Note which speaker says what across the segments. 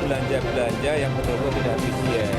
Speaker 1: belanja-belanja yang betul-betul tidak efisien.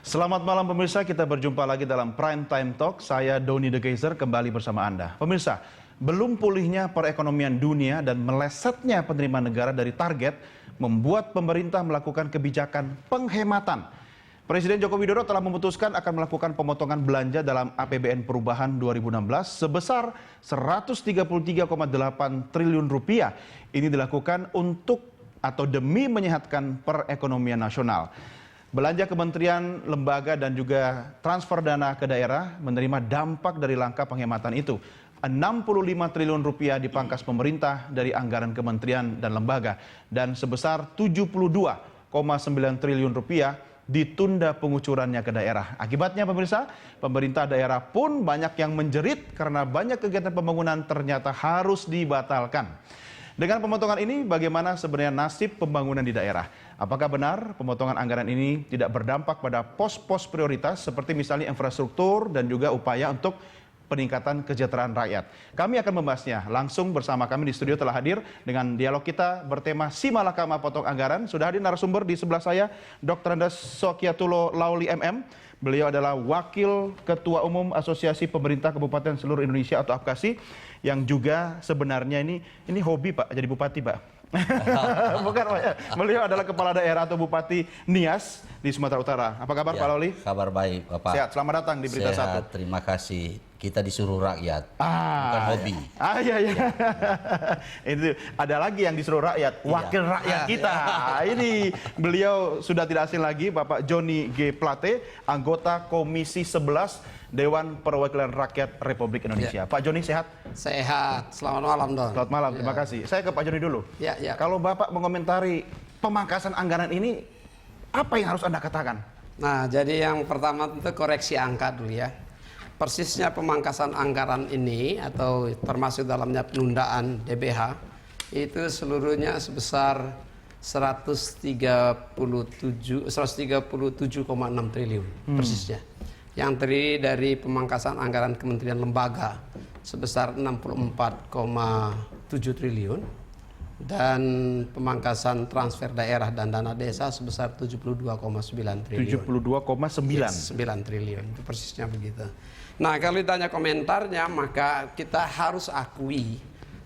Speaker 2: Selamat malam pemirsa, kita berjumpa lagi dalam Prime Time Talk. Saya Doni The Geyser kembali bersama Anda. Pemirsa, belum pulihnya perekonomian dunia dan melesetnya penerimaan negara dari target membuat pemerintah melakukan kebijakan penghematan. Presiden Joko Widodo telah memutuskan akan melakukan pemotongan belanja dalam APBN perubahan 2016 sebesar 133,8 triliun rupiah. Ini dilakukan untuk atau demi menyehatkan perekonomian nasional. Belanja kementerian, lembaga, dan juga transfer dana ke daerah menerima dampak dari langkah penghematan itu. 65 triliun rupiah dipangkas pemerintah dari anggaran kementerian dan lembaga, dan sebesar 72,9 triliun rupiah ditunda pengucurannya ke daerah. Akibatnya pemirsa, pemerintah daerah pun banyak yang menjerit karena banyak kegiatan pembangunan ternyata harus dibatalkan. Dengan pemotongan ini, bagaimana sebenarnya nasib pembangunan di daerah? Apakah benar pemotongan anggaran ini tidak berdampak pada pos-pos prioritas seperti misalnya infrastruktur dan juga upaya untuk peningkatan kesejahteraan rakyat? Kami akan membahasnya langsung bersama kami di studio telah hadir dengan dialog kita bertema Si Malakama Potong Anggaran. Sudah hadir narasumber di sebelah saya, Dr. Andes Sokyatulo Lauli MM. Beliau adalah Wakil Ketua Umum Asosiasi Pemerintah Kabupaten Seluruh Indonesia atau APKASI, yang juga sebenarnya ini hobi Pak, jadi bupati Pak. Bukan Pak ya. Beliau adalah Kepala Daerah atau Bupati Nias di Sumatera Utara. Apa kabar
Speaker 3: Ya,
Speaker 2: Pak Lauli?
Speaker 3: kabar baik Bapak.
Speaker 2: Sehat, selamat datang di Berita
Speaker 3: Sehat,
Speaker 2: Satu.
Speaker 3: terima kasih. Kita disuruh rakyat, bukan hobi.
Speaker 2: Iya. Itu ada lagi yang disuruh rakyat, wakil rakyat kita. Ini beliau sudah tidak asing lagi, Bapak Joni G. Plate, anggota Komisi 11 Dewan Perwakilan Rakyat Republik Indonesia. Pak Joni sehat?
Speaker 4: Sehat. Selamat malam, Don.
Speaker 2: Selamat malam, terima kasih. Saya ke Pak Joni dulu.
Speaker 4: Ya.
Speaker 2: Kalau Bapak mengomentari pemangkasan anggaran ini, apa yang harus Anda katakan?
Speaker 4: Nah, jadi yang pertama tentu koreksi angka dulu ya. Persisnya pemangkasan anggaran ini atau termasuk dalamnya penundaan DBH itu seluruhnya sebesar 137,6 triliun persisnya. Yang terdiri dari pemangkasan anggaran kementerian lembaga sebesar 64,7 triliun dan pemangkasan transfer daerah dan dana desa sebesar 72,9 triliun.
Speaker 2: 72,9.
Speaker 4: Yes, 9 triliun, itu persisnya begitu. Nah, kalau ditanya komentarnya, maka kita harus akui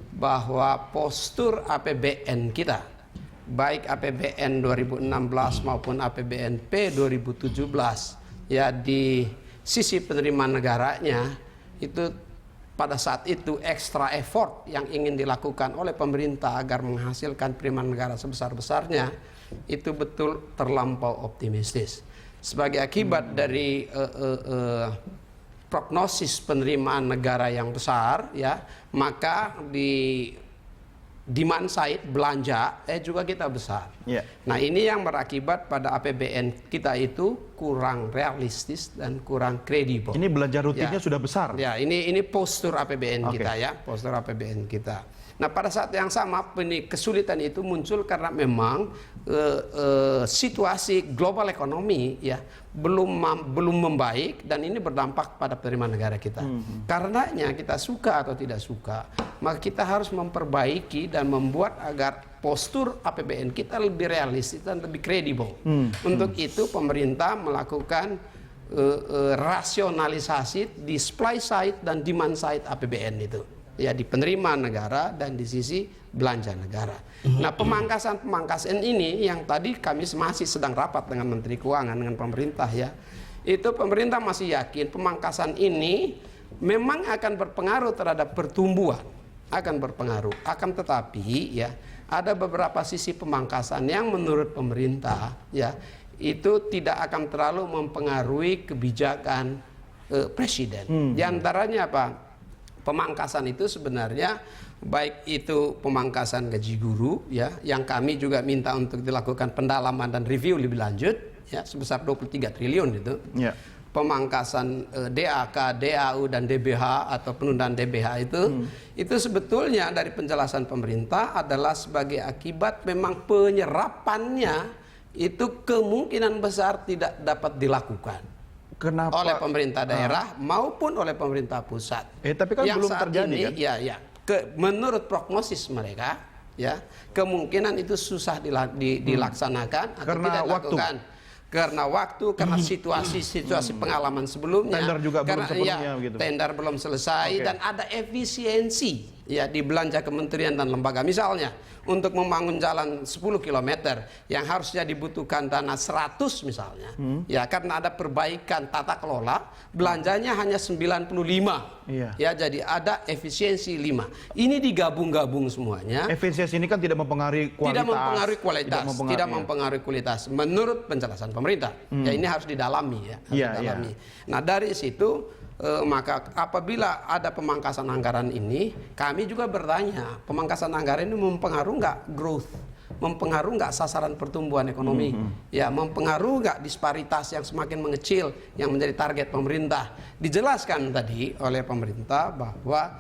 Speaker 4: bahwa postur APBN kita, baik APBN 2016 maupun APBNP 2017, ya di sisi penerimaan negaranya, itu pada saat itu extra effort yang ingin dilakukan oleh pemerintah agar menghasilkan penerimaan negara sebesar-besarnya, itu betul terlampau optimistis. Sebagai akibat dari prognosis penerimaan negara yang besar, ya, maka di demand side belanja juga kita besar.
Speaker 2: Yeah.
Speaker 4: Nah, ini yang berakibat pada APBN kita itu kurang realistis dan kurang kredibel.
Speaker 2: Ini belanja rutinnya sudah besar.
Speaker 4: Ya, ini postur APBN kita ya, postur APBN kita. Nah, pada saat yang sama kesulitan itu muncul karena memang situasi global ekonomi ya belum membaik dan ini berdampak pada penerimaan negara kita. Karenanya kita suka atau tidak suka, maka kita harus memperbaiki dan membuat agar postur APBN kita lebih realistis dan lebih kredibel. Untuk itu pemerintah melakukan rasionalisasi di supply side dan demand side APBN itu. Ya, di penerimaan negara dan di sisi belanja negara. Nah, pemangkasan ini yang tadi kami masih sedang rapat dengan Menteri Keuangan, dengan pemerintah ya. Itu pemerintah masih yakin pemangkasan ini memang akan berpengaruh terhadap pertumbuhan, akan berpengaruh. Akan tetapi ya, ada beberapa sisi pemangkasan yang menurut pemerintah ya, itu tidak akan terlalu mempengaruhi kebijakan presiden. Di antaranya apa? Pemangkasan itu sebenarnya baik itu pemangkasan gaji guru ya, yang kami juga minta untuk dilakukan pendalaman dan review lebih lanjut ya, sebesar 23 triliun itu. Yeah. Pemangkasan DAK, DAU dan DBH atau penundaan DBH itu sebetulnya dari penjelasan pemerintah adalah sebagai akibat memang penyerapannya itu kemungkinan besar tidak dapat dilakukan.
Speaker 2: Kenapa?
Speaker 4: Oleh pemerintah daerah maupun oleh pemerintah pusat.
Speaker 2: Tapi kan
Speaker 4: yang
Speaker 2: belum
Speaker 4: saat
Speaker 2: terjadi
Speaker 4: ini,
Speaker 2: kan?
Speaker 4: Ya. Menurut prognosis mereka, ya kemungkinan itu susah dilaksanakan atau
Speaker 2: Karena
Speaker 4: tidak
Speaker 2: waktu.
Speaker 4: dilakukan. Karena waktu, karena situasi pengalaman sebelumnya,
Speaker 2: Tender juga belum
Speaker 4: karena,
Speaker 2: sepenuhnya begitu.
Speaker 4: Tender belum selesai dan ada efisiensi ya di belanja kementerian dan lembaga. Misalnya untuk membangun jalan 10 km yang harusnya dibutuhkan dana 100 misalnya, ya karena ada perbaikan tata kelola, belanjanya hanya 95.
Speaker 2: Iya.
Speaker 4: Ya jadi ada efisiensi 5. Ini digabung-gabung semuanya.
Speaker 2: Efisiensi ini kan tidak mempengaruhi kualitas.
Speaker 4: Tidak mempengaruhi kualitas, tidak
Speaker 2: iya.
Speaker 4: mempengaruhi kualitas menurut penjelasan pemerintah. Ya ini harus didalami ya. Harus
Speaker 2: Iya,
Speaker 4: didalami. Nah dari situ maka apabila ada pemangkasan anggaran ini, kami juga bertanya, pemangkasan anggaran ini mempengaruhi nggak growth, mempengaruhi nggak sasaran pertumbuhan ekonomi, ya mempengaruhi nggak disparitas yang semakin mengecil yang menjadi target pemerintah. Dijelaskan tadi oleh pemerintah bahwa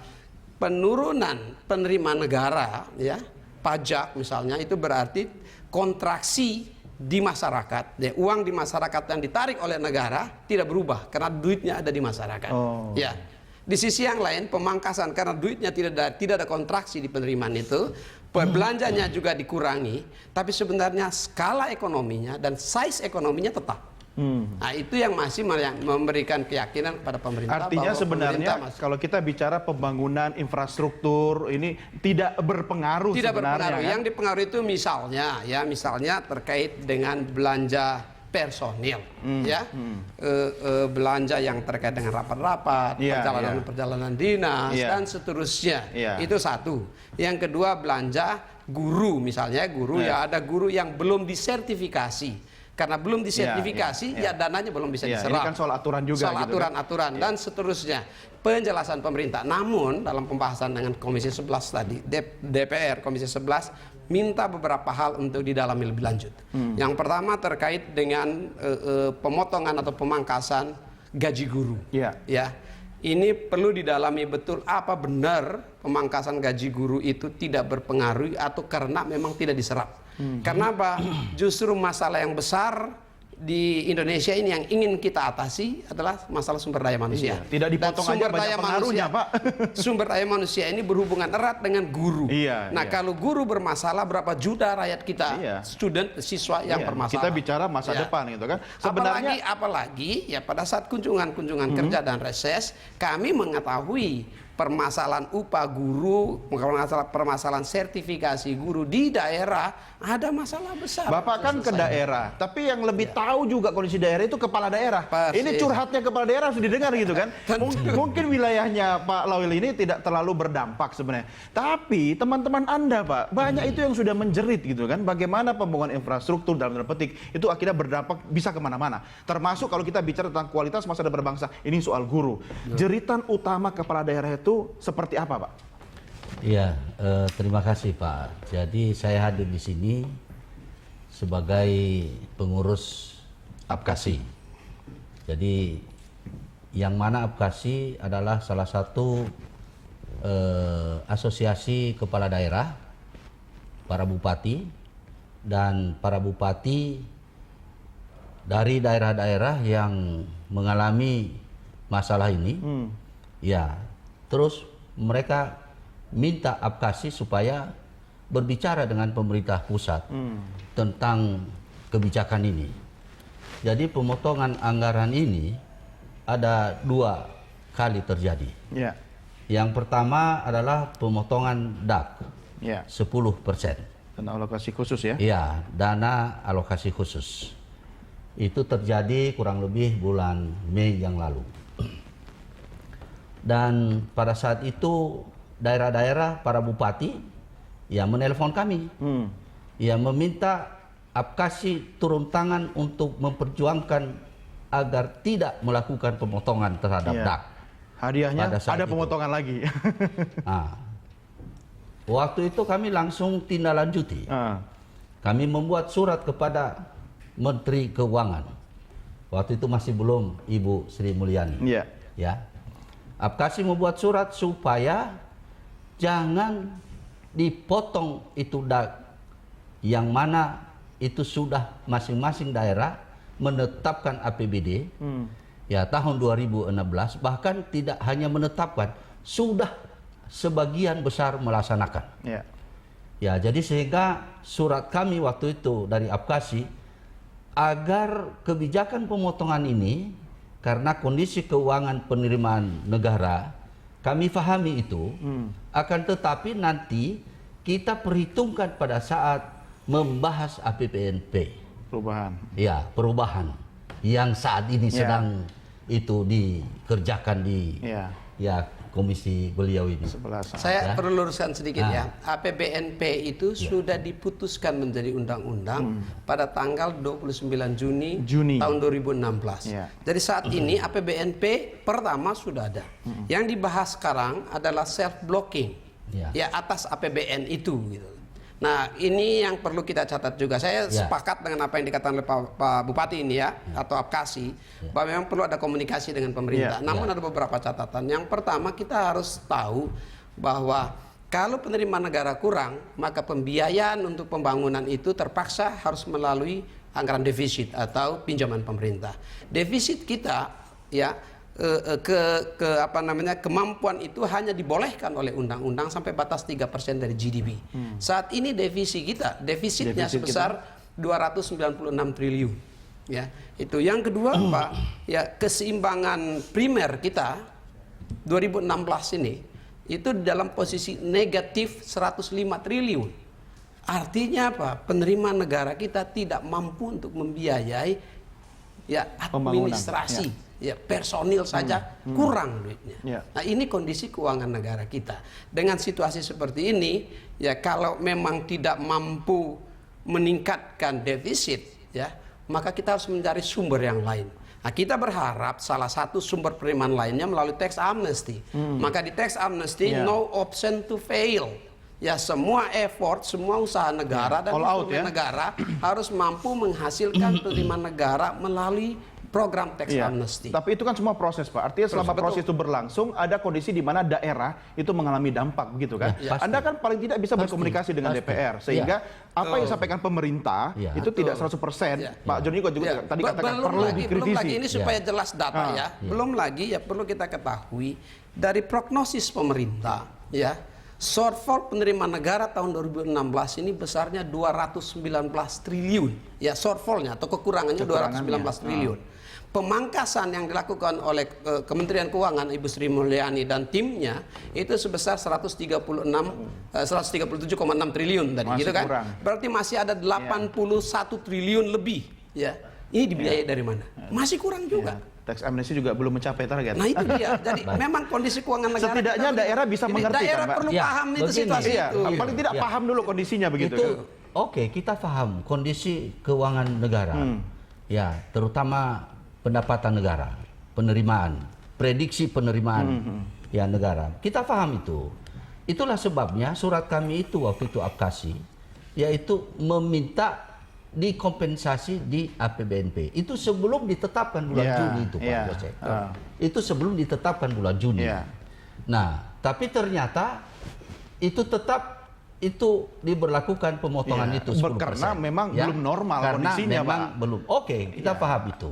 Speaker 4: penurunan penerimaan negara, ya pajak misalnya itu berarti kontraksi di masyarakat, ya, uang di masyarakat yang ditarik oleh negara tidak berubah karena duitnya ada di masyarakat. Ya, di sisi yang lain pemangkasan karena duitnya tidak ada kontraksi di penerimaan itu, belanjanya juga dikurangi, tapi sebenarnya skala ekonominya dan size ekonominya tetap. Nah itu yang masih memberikan keyakinan kepada pemerintah.
Speaker 2: Artinya
Speaker 4: bahwa
Speaker 2: sebenarnya kalau kita bicara pembangunan infrastruktur ini tidak berpengaruh.
Speaker 4: Tidak berpengaruh.
Speaker 2: Kan?
Speaker 4: Yang dipengaruhi itu misalnya terkait dengan belanja personil, belanja yang terkait dengan rapat-rapat, perjalanan dinas dan seterusnya. Itu satu. Yang kedua belanja guru misalnya ya ada guru yang belum disertifikasi. Karena belum disertifikasi, ya dananya belum bisa diserap.
Speaker 2: Ini kan soal aturan juga.
Speaker 4: Soal aturan-aturan dan seterusnya. Penjelasan pemerintah. Namun dalam pembahasan dengan Komisi 11 tadi, DPR Komisi 11 minta beberapa hal untuk didalami lebih lanjut. Yang pertama terkait dengan pemotongan atau pemangkasan gaji guru. Ya. Ini perlu didalami betul apa benar pemangkasan gaji guru itu tidak berpengaruh atau karena memang tidak diserap. Karena apa? Justru masalah yang besar di Indonesia ini yang ingin kita atasi adalah masalah sumber daya manusia.
Speaker 2: Tidak dipotong aja banyak pengaruhnya, Pak.
Speaker 4: Sumber daya manusia ini berhubungan erat dengan guru. Kalau guru bermasalah, berapa juta rakyat kita, siswa yang bermasalah.
Speaker 2: Kita bicara masa depan gitu kan. Sebenarnya
Speaker 4: apalagi ya pada saat kunjungan kerja dan reses, kami mengetahui permasalahan upah guru, permasalahan sertifikasi guru di daerah ada masalah besar.
Speaker 2: Bapak kan ke daerah, tapi yang lebih tahu juga kondisi daerah itu kepala daerah. Ini curhatnya kepala daerah harus didengar gitu kan. Mungkin wilayahnya Pak Lawil ini tidak terlalu berdampak sebenarnya. Tapi teman-teman Anda Pak, banyak itu yang sudah menjerit gitu kan. Bagaimana pembangunan infrastruktur dalam tanda petik itu akhirnya berdampak bisa kemana-mana. Termasuk kalau kita bicara tentang kualitas masa depan berbangsa, ini soal guru. Jeritan utama kepala daerah itu seperti apa, Pak?
Speaker 3: Iya, terima kasih Pak. Jadi saya hadir di sini sebagai pengurus Apkasi. Jadi yang mana Apkasi adalah salah satu asosiasi kepala daerah, para bupati dan para bupati dari daerah-daerah yang mengalami masalah ini. Ya, terus mereka minta Apkasi supaya berbicara dengan pemerintah pusat tentang kebijakan ini. Jadi pemotongan anggaran ini ada 2 kali terjadi. Yang pertama adalah pemotongan DAK 10%.
Speaker 2: Dana alokasi khusus ya?
Speaker 3: Iya, dana alokasi khusus. Itu terjadi kurang lebih bulan Mei yang lalu. Dan pada saat itu daerah-daerah para bupati ya menelpon kami, ya meminta Apkasi turun tangan untuk memperjuangkan agar tidak melakukan pemotongan terhadap DAK.
Speaker 2: Hadiahnya ada pemotongan lagi.
Speaker 3: Nah, waktu itu kami langsung tindaklanjuti. Kami membuat surat kepada Menteri Keuangan. Waktu itu masih belum Ibu Sri Mulyani. Ya. Apkasi membuat surat supaya jangan dipotong itu DAK yang mana itu sudah masing-masing daerah menetapkan APBD ya tahun 2016, bahkan tidak hanya menetapkan, sudah sebagian besar melaksanakan.
Speaker 2: Ya.
Speaker 3: Ya, jadi sehingga surat kami waktu itu dari Apkasi agar kebijakan pemotongan ini, karena kondisi keuangan penerimaan negara kami pahami itu, akan tetapi nanti kita perhitungkan pada saat membahas APBNP.
Speaker 2: Perubahan.
Speaker 3: Ya, perubahan yang saat ini sedang itu dikerjakan di ya komisi beliau ini.
Speaker 4: Saya perlu luruskan sedikit ya. APBNP itu sudah diputuskan menjadi undang-undang pada tanggal 29 Juni tahun 2016. Jadi saat ini APBNP pertama sudah ada. Yang dibahas sekarang adalah self blocking ya atas APBN itu gitu. Nah, ini yang perlu kita catat juga. Saya sepakat dengan apa yang dikatakan oleh Pak Bupati ini atau Apkasi, bahwa memang perlu ada komunikasi dengan pemerintah. Namun ada beberapa catatan. Yang pertama, kita harus tahu bahwa kalau penerimaan negara kurang, maka pembiayaan untuk pembangunan itu terpaksa harus melalui anggaran defisit atau pinjaman pemerintah. Defisit kita kemampuan itu hanya dibolehkan oleh undang-undang sampai batas 3% dari GDP. Saat ini defisitnya sebesar 296 triliun. Ya, itu yang kedua, Pak. Ya, keseimbangan primer kita 2016 ini itu dalam posisi negatif 105 triliun. Artinya apa? Penerimaan negara kita tidak mampu untuk membiayai administrasi. Personil saja kurang duitnya. Nah, ini kondisi keuangan negara kita. Dengan situasi seperti ini, ya kalau memang tidak mampu meningkatkan defisit, maka kita harus mencari sumber yang lain. Nah, kita berharap salah satu sumber penerimaan lainnya melalui tax amnesty. Maka di tax amnesty no option to fail. Ya, semua effort, semua usaha negara dan negara harus mampu menghasilkan penerimaan negara melalui program tax amnesty.
Speaker 2: Tapi itu kan semua proses, Pak. Artinya selama proses itu berlangsung, ada kondisi di mana daerah itu mengalami dampak, begitu kan? Anda kan paling tidak bisa berkomunikasi dengan DPR, sehingga apa yang disampaikan pemerintah itu tidak 100%. Pak Joni juga tadi katakan perlu dikritisi.
Speaker 4: Belum lagi ini supaya jelas data belum lagi perlu kita ketahui dari prognosis pemerintah shortfall penerimaan negara tahun 2016 ini besarnya 219 triliun. Ya, shortfallnya atau kekurangannya 219 triliun. Pemangkasan yang dilakukan oleh Kementerian Keuangan Ibu Sri Mulyani dan timnya itu sebesar 137,6 triliun tadi, gitu kan? Kurang. Berarti masih ada 81 triliun lebih, ya. Ini dibiayai dari mana? Masih kurang juga.
Speaker 2: Tax amnesty juga belum mencapai target.
Speaker 4: Nah, itu dia. Jadi memang kondisi keuangan negara
Speaker 2: setidaknya daerah bisa mengerti,
Speaker 4: daerah
Speaker 2: kan,
Speaker 4: perlu paham itu situasi itu.
Speaker 2: Paling tidak paham dulu kondisinya begitu.
Speaker 3: Oke, kita paham kondisi keuangan negara. Ya, terutama pendapatan negara, penerimaan, prediksi penerimaan negara. Kita paham itu. Itulah sebabnya surat kami itu waktu itu Apkasi, yaitu meminta dikompensasi di APBNP. Itu sebelum ditetapkan bulan Juni itu, Pak Joseph. Itu sebelum ditetapkan bulan Juni. Nah, tapi ternyata itu tetap itu diberlakukan pemotongan itu 10%.
Speaker 2: Karena memang belum normal kondisinya,
Speaker 3: memang
Speaker 2: Pak.
Speaker 3: Belum. Oke, kita paham itu.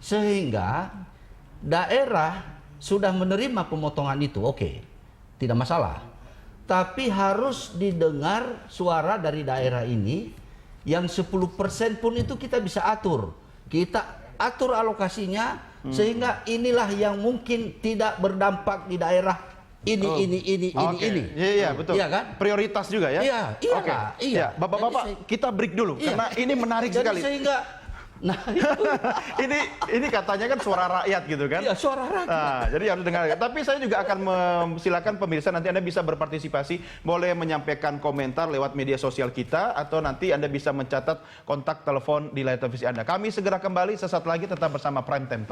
Speaker 3: Sehingga daerah sudah menerima pemotongan itu, tidak masalah. Tapi harus didengar suara dari daerah ini yang 10% pun itu kita bisa atur. Kita atur alokasinya sehingga inilah yang mungkin tidak berdampak di daerah ini.
Speaker 2: Iya, betul.
Speaker 3: Iya kan?
Speaker 2: Prioritas juga ya.
Speaker 3: Iya.
Speaker 2: Bapak-bapak, kita break dulu karena ini menarik sekali.
Speaker 3: Sehingga itu.
Speaker 2: ini katanya kan suara rakyat gitu kan?
Speaker 3: Iya, suara rakyat.
Speaker 2: Nah, jadi harus dengar. Tapi saya juga akan silakan pemirsa nanti Anda bisa berpartisipasi, boleh menyampaikan komentar lewat media sosial kita atau nanti Anda bisa mencatat kontak telepon di layar televisi Anda. Kami segera kembali sesaat lagi, tetap bersama Prime Time Talk.